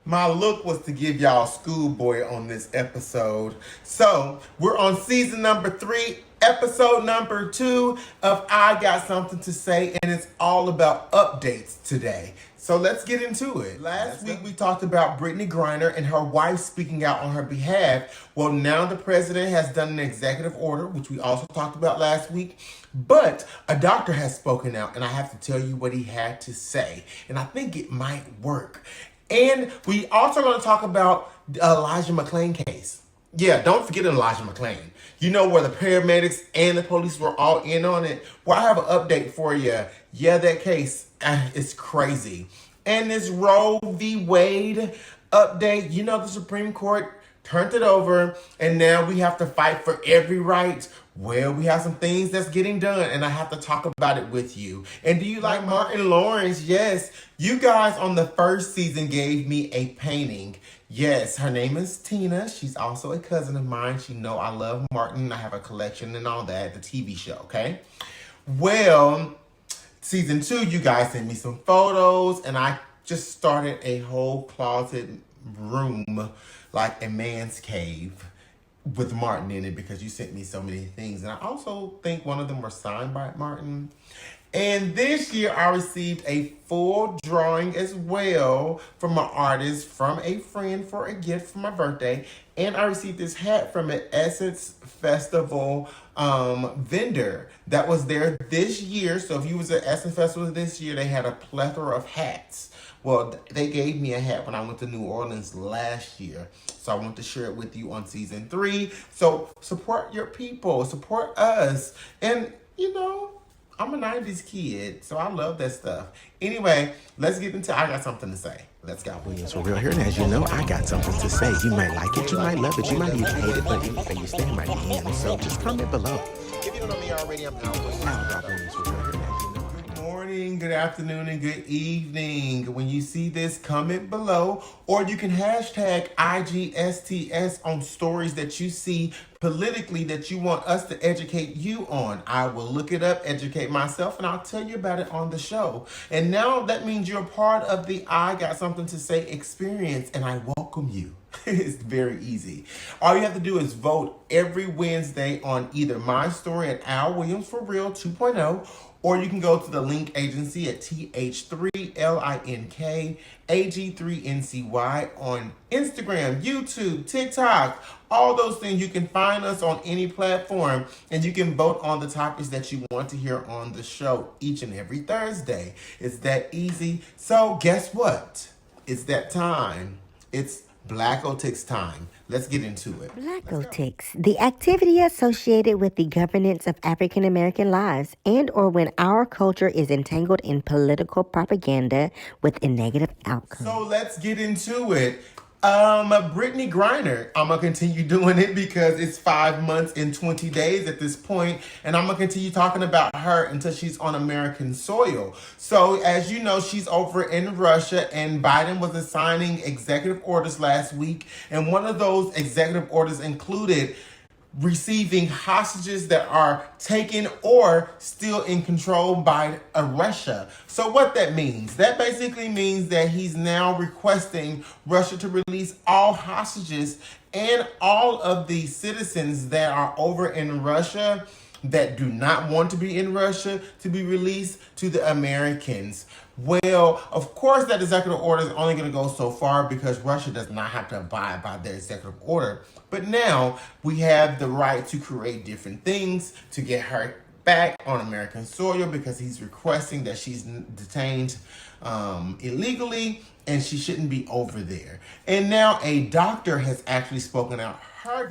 My look was to give y'all schoolboy on this episode. So, we're on season number 3, episode number 2 of I Got Something to Say, and it's all about updates today. So let's get into it. Last week we talked about Britney Griner and her wife speaking out on her behalf. Well, now the president has done an executive order, which we also talked about last week. But a doctor has spoken out, and I have to tell you what he had to say. And I think it might work. And we also going to talk about the Elijah McClain case. Yeah, don't forget Elijah McClain. You know, where the paramedics and the police were all in on it. Well, I have an update for you. Yeah, that case is crazy. And this Roe v. Wade update, you know, the Supreme Court turned it over, and now we have to fight for every right. Well, we have some things that's getting done, and I have to talk about it with you. And do you like Martin Lawrence? Yes. You guys on the first season gave me a painting. Yes, her name is Tina. She's also a cousin of mine. She know I love Martin. I have a collection and all that, the TV show, okay? Well, season 2, you guys sent me some photos, and I just started a whole closet room, like a man's cave, with Martin in it, because you sent me so many things. And I also think one of them were signed by Martin. And this year I received a full drawing as well from an artist, from a friend, for a gift for my birthday. And I received this hat from an Essence Festival vendor that was there this year. So if you was at Essence Festival this year, they had a plethora of hats. Well, they gave me a hat when I went to New Orleans last year. So I want to share it with you on season 3. So support your people, support us. And, you know, I'm a 90s kid, so I love that stuff. Anyway, let's get into I Got Something to Say. Let's go. Williams for real here, and as you know, I got something to say. You might like it, you might love it, you might even hate it, but anything you stand by the end. So just comment below. If you don't know me already, I'm Al Williams for real here, as you know. Good morning, good afternoon, and good evening. When you see this, comment below, or you can hashtag IGSTS on stories that you see politically that you want us to educate you on. I will look it up, educate myself, and I'll tell you about it on the show. And now that means you're part of the I Got Something to Say experience, and I welcome you. It's very easy. All you have to do is vote every Wednesday on either my story at Al Williams for Real 2.0, or you can go to the link agency at TH3LINKAG3NCY on Instagram, YouTube, TikTok, all those things. You can find us on any platform, and you can vote on the topics that you want to hear on the show each and every Thursday. It's that easy. So guess what? It's that time. It's Black Otics time. Let's get into it. Black Otics, the activity associated with the governance of African American lives and or when our culture is entangled in political propaganda with a negative outcome. So let's get into it. Britney Griner, I'm going to continue doing it because it's 5 months and 20 days at this point, and I'm going to continue talking about her until she's on American soil. So as you know, she's over in Russia, and Biden was assigning executive orders last week, and one of those executive orders included receiving hostages that are taken or still in control by Russia. So what that means? That basically means that he's now requesting Russia to release all hostages and all of the citizens that are over in Russia that do not want to be in Russia to be released to the Americans. Well, of course, that executive order is only going to go so far because Russia does not have to abide by their executive order. But now we have the right to create different things to get her back on American soil because he's requesting that she's detained illegally and she shouldn't be over there. And now a doctor has actually spoken out.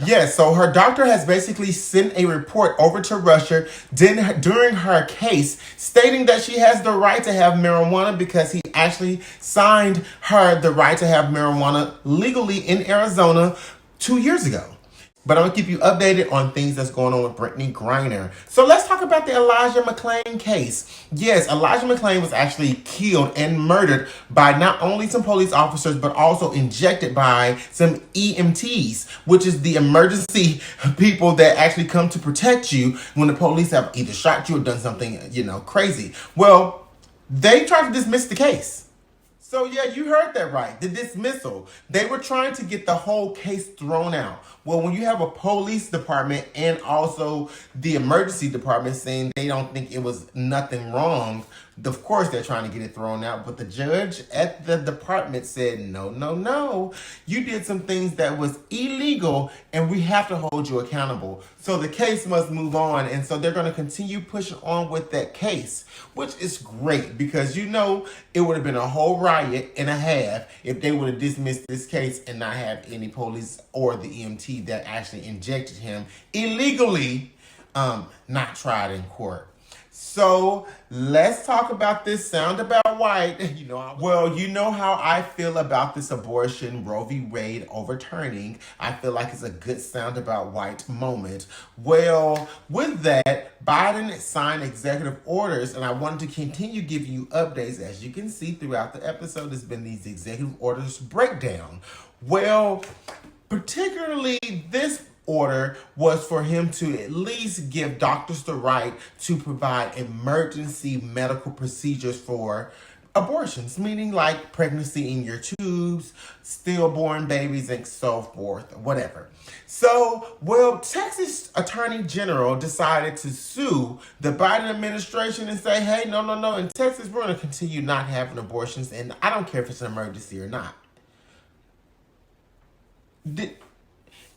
Yes, so her doctor has basically sent a report over to Russia during her case stating that she has the right to have marijuana because he actually signed her the right to have marijuana legally in Arizona 2 years ago. But I'm going to keep you updated on things that's going on with Britney Griner. So let's talk about the Elijah McClain case. Yes, Elijah McClain was actually killed and murdered by not only some police officers, but also injected by some EMTs, which is the emergency people that actually come to protect you when the police have either shot you or done something, crazy. Well, they tried to dismiss the case. So So yeah, you heard that right. The dismissal. They were trying to get the whole case thrown out. Well, when you have a police department and also the emergency department saying they don't think it was nothing wrong, of course they're trying to get it thrown out. But the judge at the department said, no, no, no. You did some things that was illegal and we have to hold you accountable. So the case must move on. And so they're going to continue pushing on with that case, which is great because it would have been a whole riot and a half if they would have dismissed this case and not have any police or the EMT that actually injected him illegally not tried in court. So let's talk about this sound about white. You know how I feel about this abortion Roe v. Wade overturning. I feel like it's a good sound about white moment. Well, with that, Biden signed executive orders, and I wanted to continue giving you updates. As you can see throughout the episode, there's been these executive orders breakdown. Well, particularly this order was for him to at least give doctors the right to provide emergency medical procedures for abortions, meaning like pregnancy in your tubes, stillborn babies, and so forth, whatever. So, Texas Attorney General decided to sue the Biden administration and say, hey, no, in Texas, we're going to continue not having abortions, and I don't care if it's an emergency or not.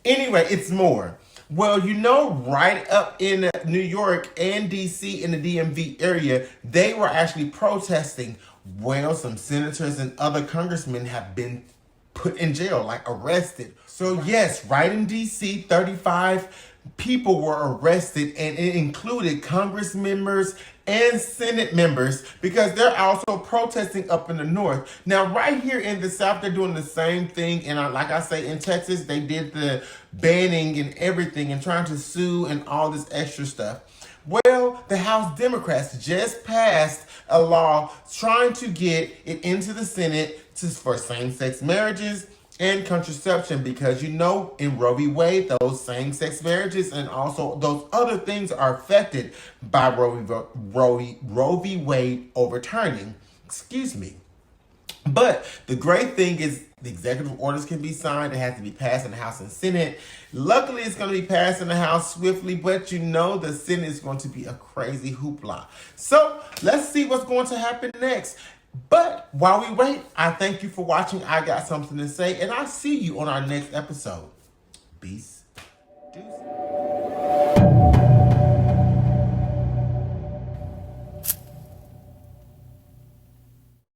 Anyway, it's more. Well, right up in New York and DC in the DMV area, they were actually protesting. Well, some senators and other congressmen have been put in jail, like arrested. So yes, right in DC, 35 people were arrested, and it included Congress members and Senate members because they're also protesting up in the north. Now, right here in the South, they're doing the same thing. And like I say, in Texas, they did the banning and everything and trying to sue and all this extra stuff. Well, the House Democrats just passed a law trying to get it into the Senate for same-sex marriages and contraception, because in Roe v. Wade, those same-sex marriages and also those other things are affected by Roe v. Wade overturning. Excuse me. But the great thing is the executive orders can be signed. It has to be passed in the House and Senate. Luckily, it's going to be passed in the House swiftly, but the Senate is going to be a crazy hoopla. So let's see what's going to happen next. But while we wait, I thank you for watching. I Got Something to Say, and I'll see you on our next episode. Peace. Deuces.